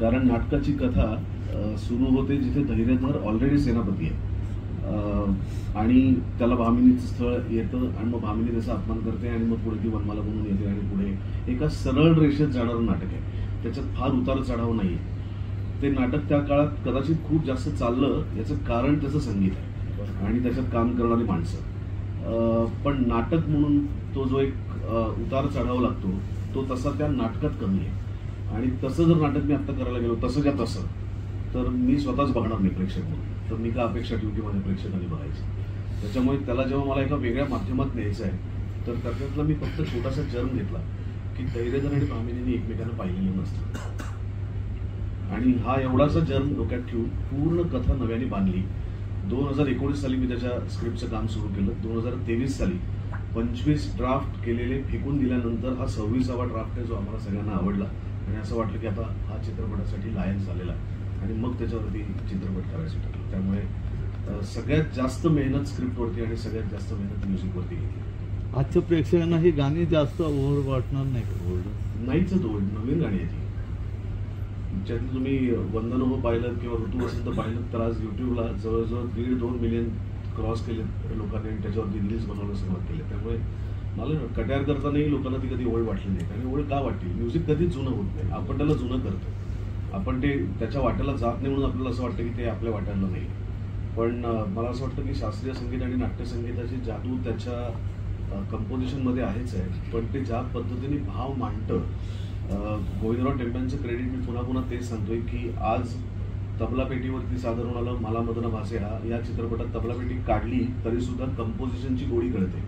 कारण नाटकाची कथा सुरू होते जिथे धैर्यधर ऑलरेडी सेनापती आहे आणि त्याला भामिनीचं स्थळ येतं आणि मग भामिनी त्याचा अपमान करते आणि मग पुढे ती वनमाला बनून येते आणि पुढे एका सरळ रेषेत जाणारं नाटक आहे. त्याच्यात फार उतार चढाव नाही आहे. ते नाटक त्या काळात कदाचित खूप जास्त चाललं याचं कारण त्याचं संगीत आहे आणि त्याच्यात काम करणारी माणसं. पण नाटक म्हणून तो जो एक उतार चढावा लागतो तो तसा त्या नाटकात कमी आहे. आणि तसं जर नाटक मी आत्ता करायला गेलो तसं का तसं तर मी स्वतःच बघणार नाही प्रेक्षक म्हणून. तर मी का अपेक्षा ठेवू की माझ्या प्रेक्षकांनी बघायचं. त्याच्यामुळे त्याला जेव्हा मला एका वेगळ्या माध्यमात न्यायचं आहे तर त्याच्यातला मी फक्त छोटासा जर्म घेतला की धैर्यधर आणि भामिनींनी एकमेकांना पाहिलेलं नसतं आणि हा एवढासा जर्म डोक्यात ठेवून पूर्ण कथा नव्याने बांधली. 2019 साली मी त्याच्या स्क्रिप्टचं काम सुरू केलं. 2023 साली 25 ड्राफ्ट केलेले फेकून दिल्यानंतर हा 26वा ड्राफ्ट आहे जो आम्हाला सगळ्यांना आवडला आणि असं वाटलं की आता हा चित्रपटासाठी लायक झालेला आणि मग त्याच्यावरती चित्रपट करायचं ठरलं. त्यामुळे सगळ्यात जास्त मेहनत स्क्रिप्टवरती आणि सगळ्यात जास्त मेहनत म्युझिकवरती घेतली. आजच्या प्रेक्षकांना ही गाणी जास्त ओव्हर वाटणार नाही का? नाहीच तो नवीन गाणी आहे ती. ज्यातलं तुम्ही वंदन हो पाहिलं किंवा ऋतू वसंत पाहिलं तर आज युट्यूबला जवळजवळ 1.5-2 मिलियन क्रॉस केले लोकांनी आणि त्याच्यावरती रील्स बनवणं सुरुवात केली. त्यामुळे मला कट्यार करतानाही लोकांना ती कधी ओळ वाटली नाही. आणि ओळ का वाटली? म्युझिक कधीच जुनं होत नाही. आपण त्याला जुनं करतो. आपण ते त्याच्या वाट्याला जात नाही म्हणून आपल्याला असं वाटतं की ते आपल्या वाट्याला नाही. पण मला असं वाटतं की शास्त्रीय संगीत आणि नाट्यसंगीताची जादू त्याच्या कंपोजिशनमध्ये आहेच आहे. पण ते ज्या पद्धतीने भाव मांडतं. गोविंदराव टेंब्यांचं क्रेडिट मी पुन्हा पुन्हा तेच सांगतोय की आज तबलापेटीवरती सादर होणारा मला मदन भासे हा या चित्रपटात तबलापेटी काढली तरी सुद्धा कंपोजिशनची गोडी कळते.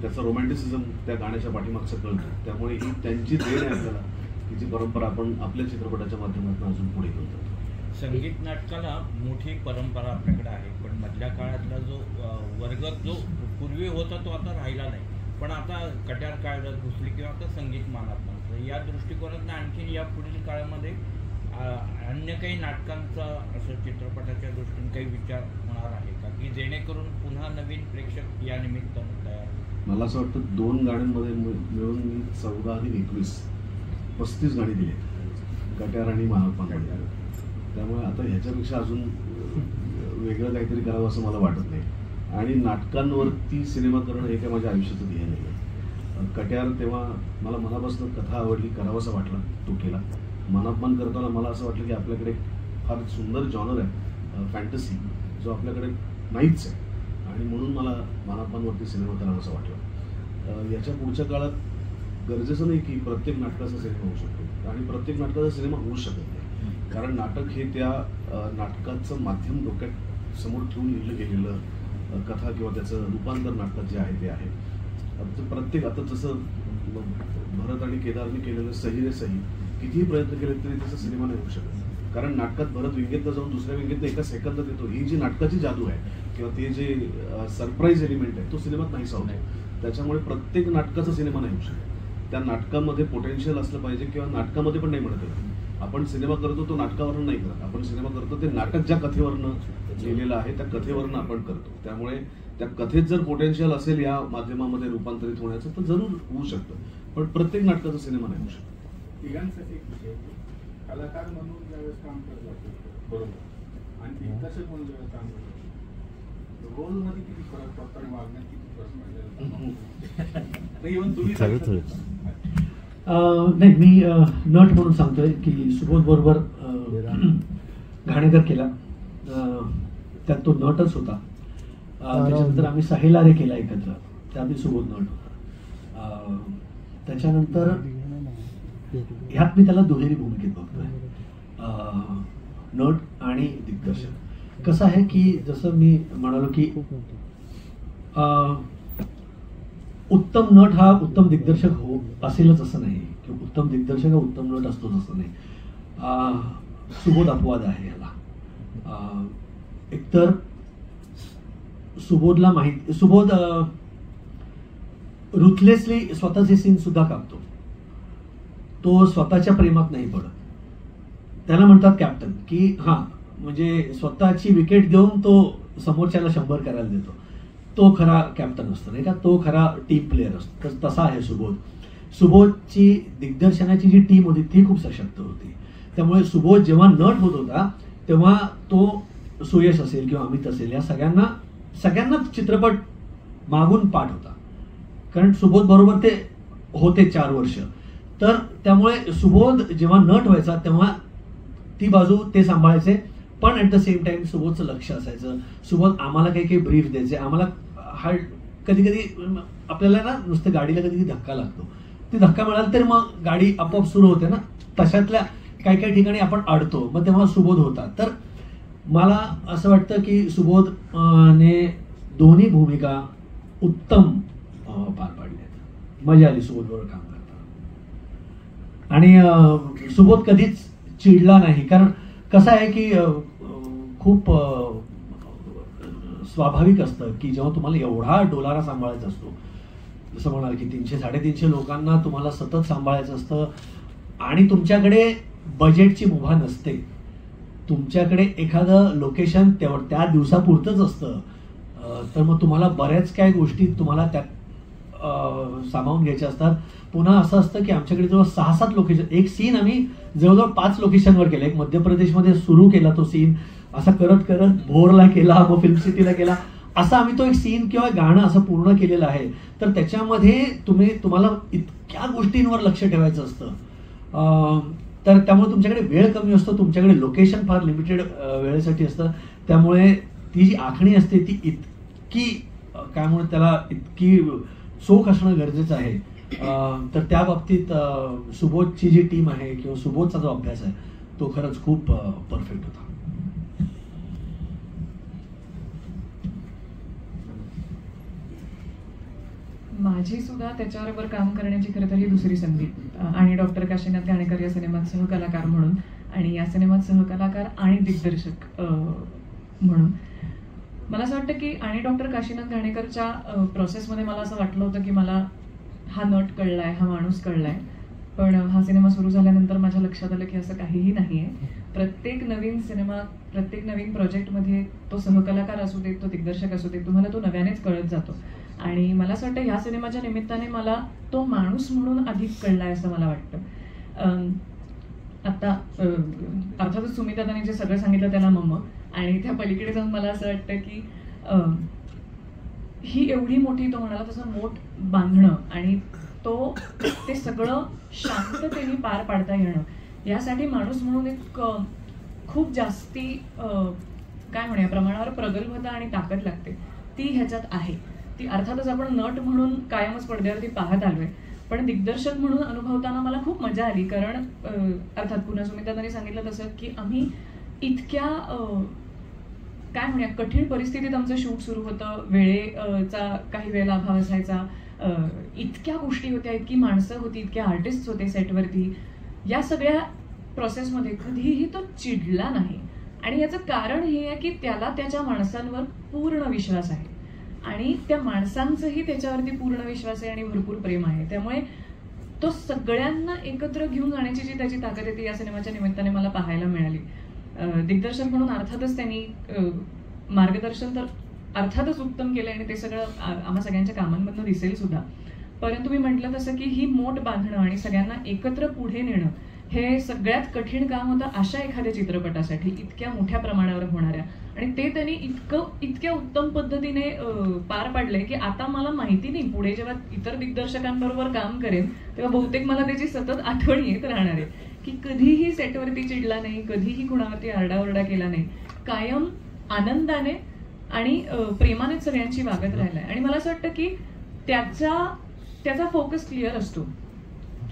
त्याचं रोमॅन्टिसिझम त्या गाण्याच्या पाठीमागचं कळतं. त्यामुळे ही त्यांची देण आहे आपल्याला की जी परंपरा आपण आपल्या चित्रपटाच्या माध्यमातून अजून पुढे घेऊन जातो. संगीत नाटकाला मोठी परंपरा आपल्याकडे आहे पण मधल्या काळातला जो वर्ग जो पूर्वी होता तो आता राहिला नाही. पण आता कट्यार काळात घुसली किंवा आता संगीत मानात नसतं या दृष्टिकोनातून आणखीन या पुढील काळामध्ये अन्य काही नाटकांचा असं चित्रपटाच्या दृष्टीने काही विचार होणार आहे का की जेणेकरून पुन्हा नवीन प्रेक्षक या निमित्तानं तयार? मला असं वाटतं 2 गाण्यांमध्ये मिळून मी 14 आणि 21 35 गाणी दिली कट्यार आणि महात्मामध्ये. त्यामुळे आता ह्याच्यापेक्षा अजून वेगळं काहीतरी करावं असं मला वाटत नाही. आणि नाटकांवरती सिनेमा करणं हे काय माझ्या आयुष्याचं ध्येय नाही आहे. कट्यार तेव्हा मला मनापासून कथा आवडली करावासा वाटला तो केला. मनापमान करताना मला असं वाटलं की आपल्याकडे फार सुंदर जॉनर आहे फॅन्टसी जो आपल्याकडे नाहीच आहे आणि म्हणून मला मनापमानवरती सिनेमा करावासा वाटला. याच्या पुढच्या काळात गरजेचं नाही की प्रत्येक नाटकाचा सिनेमा होऊ शकतो आणि प्रत्येक नाटकाचा सिनेमा होऊ शकत नाही. कारण नाटक हे त्या नाटकाचं माध्यम डोक्यात समोर ठेवून लिहिलं गेलेलं कथा किंवा त्याचं रूपांतर नाटकात जे आहे ते आहे. प्रत्येक आता जसं भरत आणि केदारने केलेलं सही रे सही कितीही प्रयत्न केले तरी त्याचा सिनेमा नाही होऊ शकत. कारण नाटकात भरत विंगेतनं जाऊन दुसऱ्या विंगेतनं एका सेकंदात येतो. ही जी नाटकाची जादू आहे किंवा ते जे सरप्राईज एलिमेंट आहे तो सिनेमात नाही सावतो. त्याच्यामुळे प्रत्येक नाटकाचा सिनेमा नाही होऊ शकत. त्या नाटकामध्ये पोटेन्शियल असलं पाहिजे किंवा नाटकामध्ये पण नाही म्हणत आपण सिनेमा करतो तो नाटकावरून नाही करत. आपण सिनेमा करतो ते नाटक ज्या कथेवरनं लिहिलेलं आहे त्या कथेवरनं आपण करतो. त्यामुळे त्या कथेत जर पोटेन्शियल असेल या माध्यमामध्ये रूपांतरित होण्याचं तर जरूर होऊ शकतं. पण प्रत्येक नाटकाचा सिनेमा नाही होऊ शकत. तिघांसाठी एक विषय कलाकार म्हणून ज्यावेळेस काम करत बरोबर आणि दिग्दर्शक म्हणून ज्यावेळेस काम करतो रोलमध्ये किती फरक पडतो आणि वागण्यात किती फरक पडतो? नाही मी नट म्हणून सांगतोय की सुबोध बरोबर घाणेकर केला त्यात तो नटच होता. त्याच्यानंतर आम्ही साहिला रे केला एकत्र त्यात सुबोध नट होता. त्याच्यानंतर ह्यात मी त्याला दुहेरी भूमिकेत बघतोय नट आणि दिग्दर्शक. कसं आहे की जसं मी म्हणालो की उत्तम नट हा उत्तम दिग्दर्शक हो असेलच असं नाही किंवा उत्तम दिग्दर्शक हा उत्तम नट असतोच असं नाही. सुबोध अपवाद आहे याला. एकतर सुबोधला माहिती सुबोध रुथलेसली स्वतःचे सीन सुद्धा कापतो. तो स्वतःच्या प्रेमात नाही पडत. त्याला म्हणतात कॅप्टन की हा म्हणजे स्वतःची विकेट देऊन तो समोरच्याला 100 करायला देतो. तो खरा कॅप्टन असतो नाही का. तो खरा टीम प्लेअर असतो. तर तसा आहे सुबोध. सुबोधची दिग्दर्शनाची जी टीम होती ती खूप सशक्त होती. त्यामुळे सुबोध जेव्हा नट होत होता तेव्हा तो सुयश असेल किंवा अमित असेल या सगळ्यांनाच चित्रपट मागून पाठ होता, कारण सुबोध बरोबर ते होते 4 वर्ष. तर त्यामुळे सुबोध जेव्हा नट व्हायचा तेव्हा ती बाजू ते सांभाळायचे, पण ॲट द सेम टाइम सुबोधचं लक्ष असायचं. सुबोध आम्हाला काही काही ब्रीफ द्यायचे. आम्हाला कधी कधी आपल्याला ना नुसतं गाडीला कधी कधी धक्का लागतो, ती धक्का मिळाला तर मग गाडी आपोआप सुरू होते ना, तशातल्या काही काही ठिकाणी आपण अडतो, मग तेव्हा सुबोध होता. तर मला असं वाटतं की सुबोध ने दोन्ही भूमिका उत्तम पार पाडल्यात. मजा आली सुबोध बरोबर काम करताना. आणि सुबोध कधीच चिडला नाही, कारण कसं आहे की खूप स्वाभाविक असतं की जेव्हा तुम्हाला एवढा डोलारा सांभाळायचा असतो, जसं म्हणाल की 300-350 लोकांना तुम्हाला सतत सांभाळायचं असतं आणि तुमच्याकडे बजेटची मुभा नसते, तुमच्याकडे एखादं लोकेशन त्या दिवसापुरतंच असतं, तर मग तुम्हाला बऱ्याच काही गोष्टी तुम्हाला त्यात सामावून घ्यायच्या असतात. पुन्हा असं असतं की आमच्याकडे जवळ 6-7 लोकेशन, एक सीन आम्ही जवळजवळ 5 लोकेशनवर केला. एक मध्य प्रदेशमध्ये सुरू केला तो सीन, असा करत करत भोरला केला, मग फिल्म सिटीला केला, असं आम्ही तो एक सीन किंवा गाणं असं पूर्ण केलेलं आहे. तर त्याच्यामध्ये तुम्हाला इतक्या गोष्टींवर लक्ष ठेवायचं असतं, तर त्यामुळे तुमच्याकडे वेळ कमी असतो, तुमच्याकडे लोकेशन फार लिमिटेड वेळेसाठी असतं. त्यामुळे ती जी आखणी असते ती इतकी काय म्हणून त्याला इतकी चोख असणं गरजेचं आहे. तर त्या बाबतीत सुबोधची जी टीम आहे किंवा सुबोधचा जो अभ्यास आहे तो खरंच खूप परफेक्ट होता. माझी सुद्धा त्याच्याबरोबर काम करण्याची खरं तर ही दुसरी संधी, आणि डॉक्टर काशीनाथ घाणेकर या सिनेमात सहकलाकार म्हणून, आणि या सिनेमात सहकलाकार आणि दिग्दर्शक म्हणून. मला असं वाटतं की आणि डॉक्टर काशीनाथ घाणेकरच्या प्रोसेसमध्ये मला असं वाटलं होतं की मला हा नट कळलाय, हा माणूस कळलाय, पण हा सिनेमा सुरू झाल्यानंतर माझ्या लक्षात आलं की असं काहीही नाही आहे. प्रत्येक नवीन सिनेमा, प्रत्येक नवीन प्रोजेक्टमध्ये तो सहकलाकार असू देत, तो दिग्दर्शक असू देत, तुम्हाला तो नव्यानेच कळत जातो. आणि मला असं वाटतं ह्या सिनेमाच्या निमित्ताने मला तो माणूस म्हणून अधिक कळलाय असं मला वाटतं. आता अर्थातच सुमिताताने जे सगळं सांगितलं त्याला मम्मा, आणि त्या पलीकडे जाऊन मला असं वाटतं की ही एवढी मोठी, तो म्हणाला तसं मोठ बांधणं आणि तो ते सगळं शांततेने पार पाडता येणं, यासाठी माणूस म्हणून एक खूप जास्ती काय म्हणूया प्रमाणावर प्रगल्भता आणि ताकद लागते. ती ह्याच्यात आहे. ती अर्थातच आपण नट म्हणून कायमच पडद्यावरती पाहत आलोय, पण दिग्दर्शक म्हणून अनुभवताना मला खूप मजा आली. कारण अर्थात पुन्हा सुमितातांनी सांगितलं तसं की आम्ही इतक्या काय म्हणूया कठीण परिस्थितीत आमचं शूट सुरू होतं, वेळेचा काही वेळेला अभाव असायचा, इतक्या गोष्टी होत्या, इतकी माणसं होती, इतके आर्टिस्ट होते सेटवरती. या सगळ्या प्रोसेसमध्ये कधीही तो चिडला नाही, आणि याचं कारण हे आहे की त्याला त्याच्या माणसांवर पूर्ण विश्वास आहे आणि त्या माणसांचंही त्याच्यावरती पूर्ण विश्वास आहे आणि भरपूर प्रेम आहे. त्यामुळे तो सगळ्यांना एकत्र घेऊन जाण्याची जी त्याची ताकद आहे ती या सिनेमाच्या निमित्ताने मला पाहायला मिळाली. दिग्दर्शक म्हणून अर्थातच त्यांनी मार्गदर्शन तर अर्थातच उत्तम केलं आणि ते सगळं आम्हा सगळ्यांच्या कामांमधनं दिसेल सुद्धा. परंतु मी म्हटलं तसं की ही मोठ बांधणं आणि सगळ्यांना एकत्र पुढे नेणं हे सगळ्यात कठीण काम होतं अशा एखाद्या चित्रपटासाठी, इतक्या मोठ्या प्रमाणावर होणाऱ्या, आणि ते त्यांनी इतक्या उत्तम पद्धतीने पार पाडलंय की आता मला माहिती नाही पुढे जेव्हा इतर दिग्दर्शकांबरोबर काम करेन तेव्हा बहुतेक मला त्याची सतत आठवण येत राहणार आहे की कधीही सेटवरती चिडला नाही, कधीही कुणावरती आरडाओरडा केला नाही, कायम आनंदाने आणि प्रेमानेच सगळ्यांची वागत राहिलाय. आणि मला असं वाटतं की त्याचा फोकस क्लिअर असतो.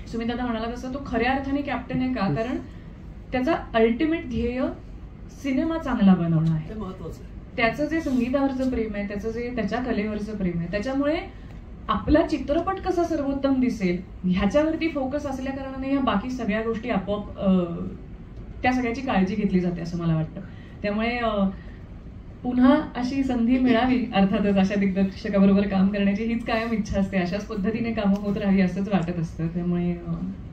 सुमिता म्हणाला तसं तो खऱ्या अर्थाने कॅप्टन आहे का, कारण त्याचा अल्टिमेट ध्येय सिनेमा चांगला बनवणं आहे. त्याचं जे संगीतावरचं प्रेम आहे, त्याचं जे त्याच्या कलेवरचं प्रेम आहे, त्याच्यामुळे आपला चित्रपट कसा सर्वोत्तम दिसेल ह्याच्यावरती फोकस असल्या कारणाने ह्या बाकी सगळ्या गोष्टी आपोआप त्या सगळ्याची काळजी घेतली जाते असं मला वाटतं. त्यामुळे पुन्हा अशी संधी मिळावी अर्थातच अशा दिग्दर्शकाबरोबर काम करण्याची हीच कायम इच्छा असते. अशाच पद्धतीने कामं होत राहावी असंच वाटत असतं. त्यामुळे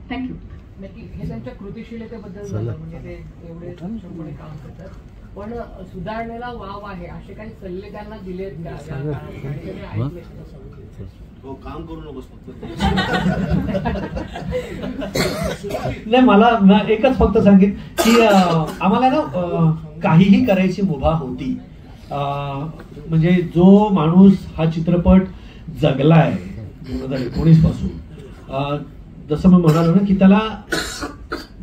थँक्यू. हे त्यांच्या कृतिशीलतेबद्दल झालं, म्हणजे ते एवढे सक्षमपणे काम करतात. पण सुधारणेला वाव आहे असे काही सल्ले त्यांना दिलेत का या काळात? आणि त्यांनी ऐकलेत का? हो, काम करू नकोस फक्त. नाही, मला एकच फक्त सांगेन की आम्हाला ना काहीही करायची मुभा होती. म्हणजे जो माणूस हा चित्रपट जगलाय 2019 पासून, जसं मी म्हणालो ना की त्याला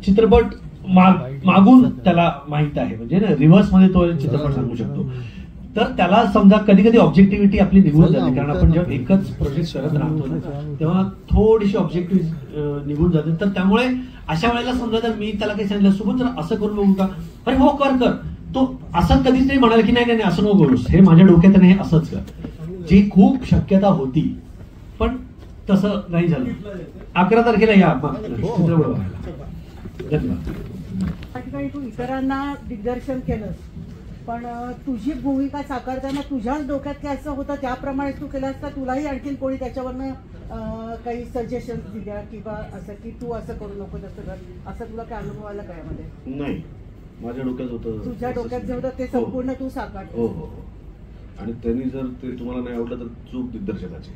चित्रपट मागून त्याला माहित आहे, म्हणजे ना रिव्हर्स मध्ये तो चित्रपट सांगू शकतो. तर त्याला समजा कधी कधी ऑब्जेक्टिव्हिटी आपली निघून जाते, कारण आपण जेव्हा एकच प्रोजेक्ट करत राहतो ना तेव्हा थोडीशी ऑब्जेक्टिव्ह निघून जाते. तर त्यामुळे अशा वेळेला समजा जर मी त्याला काही सांगितलं सोबत जर असं करून बघू का, अरे हो कर कर, तो असं कधीच नाही म्हणाला की नाही नाही असं नको करूस, हे माझ्या डोक्यात नाही, असंच कर, जी खूप शक्यता होती पण तसं नाही झालं. 11 तारखेला या चित्रपट बघायला. धन्यवाद. त्या ठिकाणी तू इतरांना दिग्दर्शन केलंस, पण तुझी भूमिका साकारताना तुझ्याच डोक्यात काय असं होतं त्याप्रमाणे तू केलास का तुलाही आणखीन कोणी त्याच्यावरनं काही सजेशन दिल्या किंवा असं की तू असं करू नको तसं कर, असं तुला काय अनुभव आला काय मध्ये? नाही, माझ्या डोक्यात होतं, तुझ्या डोक्यात जे होतं ते संपूर्ण तू साकार. हो हो हो. आणि त्यांनी जर ते तुम्हाला नाही आवडलं तर चूक दिग्दर्शकाची.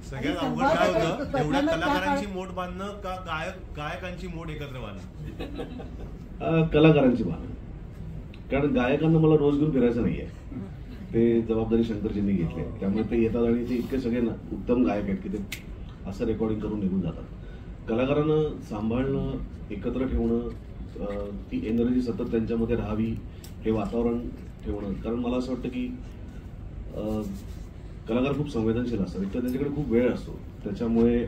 सगळ्यात अवघड काय होतं, एवढ्या कलाकारांची मोठ बांधणं का गायकांची मोठ एकत्र बांधणं? कलाकारांची बांधणं, कारण गायकांना मला रोज घेऊन फिरायचं नाहीये, ते जबाबदारी शंकरजींनी घेतली. त्यामुळे ते येतात आणि ते इतके सगळे उत्तम गायक आहेत की ते असं रेकॉर्डिंग करून निघून जातात. कलाकारांना सांभाळणं, एकत्र ठेवणं, ती एनर्जी सतत त्यांच्यामध्ये राहावी, हे वातावरण ठेवणं. कारण मला असं वाटतं की कलाकार खूप संवेदनशील असतात, एक तर त्यांच्याकडे खूप वेळ असतो, त्याच्यामुळे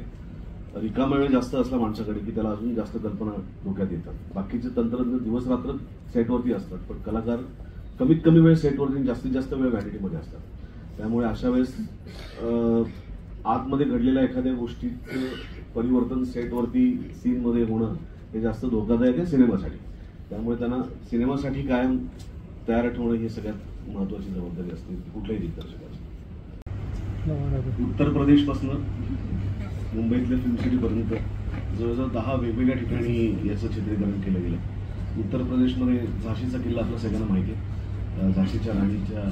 रिकामा वेळ जास्त असला माणसाकडे की त्याला अजून जास्त कल्पना डोक्यात येतात. बाकीचे तंत्रज्ञ दिवस रात्र सेटवरती असतात, पण कलाकार कमीत कमी वेळ सेटवरती, जास्तीत जास्त वेळ व्हॅनिटीमध्ये असतात. त्यामुळे अशा वेळेस आतमध्ये घडलेल्या एखाद्या गोष्टीचं परिवर्तन सेटवरती सीनमध्ये होणं हे जास्त धोकादायक आहे सिनेमासाठी. त्यामुळे त्यांना सिनेमासाठी कायम तयार ठेवणं ही सगळ्यात महत्वाची जबाबदारी असते कुठल्याही दिग्दर्शकाची. उत्तर प्रदेशपासून मुंबईतल्या फिल्म सिटीपर्यंत जवळजवळ 10 वेगवेगळ्या ठिकाणी याचं चित्रीकरण केलं गेलं. उत्तर प्रदेशमध्ये झाशीचा किल्ला आपल्या सगळ्यांना माहिती आहे, झाशीच्या राणीच्या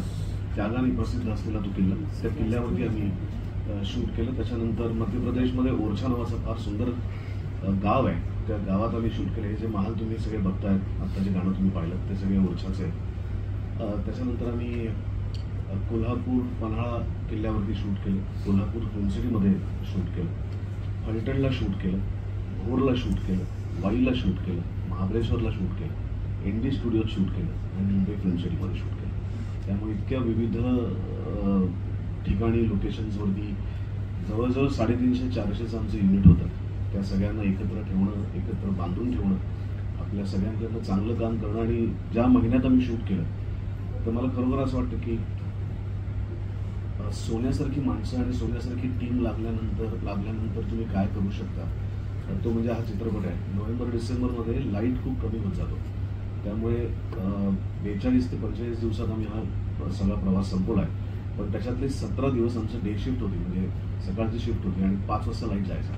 त्यागाने प्रसिद्ध असलेला तो किल्ला, त्या किल्ल्यावरती आम्ही शूट केलं. त्याच्यानंतर मध्य प्रदेशमध्ये ओरछा नावाचं फार सुंदर गाव आहे, त्या गावात आम्ही शूट केलं. हे जे महाल तुम्ही सगळे बघतायत, आत्ता जे गाणं तुम्ही पाहिलं ते सगळे ओरछाचे आहे. त्याच्यानंतर आम्ही कोल्हापूर पन्हाळा किल्ल्यावरती शूट केलं, कोल्हापूर फिल्म सिटीमध्ये शूट केलं, फलटणला शूट केलं, भोरला शूट केलं, वाईला शूट केलं, महाबळेश्वरला शूट केलं, एनडी स्टुडिओत शूट केलं आणि मुंबई फिल्म सिटीमध्ये शूट केलं. त्यामुळे इतक्या विविध ठिकाणी लोकेशन्सवरती जवळजवळ 350-400चं आमचं युनिट होतं. त्या सगळ्यांना एकत्र ठेवणं, एकत्र बांधून ठेवणं, आपल्या सगळ्यांकडनं चांगलं काम करणं. आणि ज्या महिन्यात आम्ही शूट केलं तर मला खरोखर असं वाटतं की सोन्यासारखी माणसं आणि सोन्यासारखी टीम लागल्यानंतर तुम्ही काय करू शकता, तो म्हणजे हा चित्रपट आहे. नोव्हेंबर-डिसेंबरमध्ये लाईट खूप कमी होत जातो, त्यामुळे 42 ते 45 दिवसात आम्ही हा सगळा प्रवास संपवला आहे. पण त्याच्यातले 17 दिवस आमचं डे शिफ्ट होती, म्हणजे सकाळची शिफ्ट होती आणि 5 वाजता लाईट जायचा.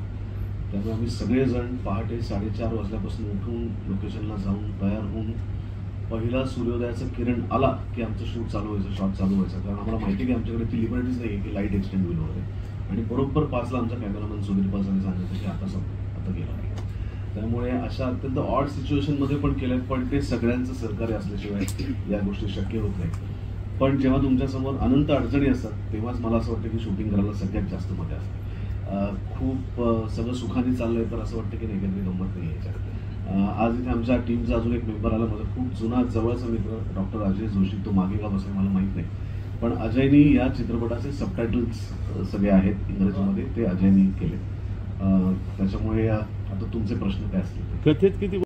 त्यामुळे आम्ही सगळेजण पहाटे 4:30 वाजल्यापासून उठून लोकेशनला जाऊन तयार होऊन पहिला सूर्योदयाचा किरण आला की आमचं शूट चालू व्हायचं, शॉट चालू व्हायचा. कारण आम्हाला माहिती आहे की आमच्याकडे ती लिबर्टीज नाही आहे की लाईट एक्सटेंड होईल वगैरे. आणि बरोबर 5ला आमचा कॅमेरामॅन सुधीर पासाने सांगितलं की आता गेला नाही. त्यामुळे अशा अत्यंत ऑड सिच्युएशनमध्ये पण केलं, पण ते सगळ्यांचं सहकार्य असल्याशिवाय या गोष्टी शक्य होत नाही. पण जेव्हा तुमच्यासमोर अनंत अडचणी असतात तेव्हाच मला असं वाटतं की शूटिंग करायला सगळ्यात जास्त मजा असते. खूप सगळं सुखाने चाललंय तर असं वाटतं की नाही काहीतरी गंमत नाही याच्यात. आज इथे आमच्या टीमचा अजून एक मेंबर आला, माझा खूप जुना जवळचा मित्र डॉक्टर अजय जोशी, तो मागे का बसेल मला माहीत नाही, पण अजयनी या चित्रपटाचे सबटायटल्स सगळे आहेत इंग्रजीमध्ये, ते अजयनी केले. त्याच्यामुळे आता तुमचे प्रश्न काय असतील? कथेत किती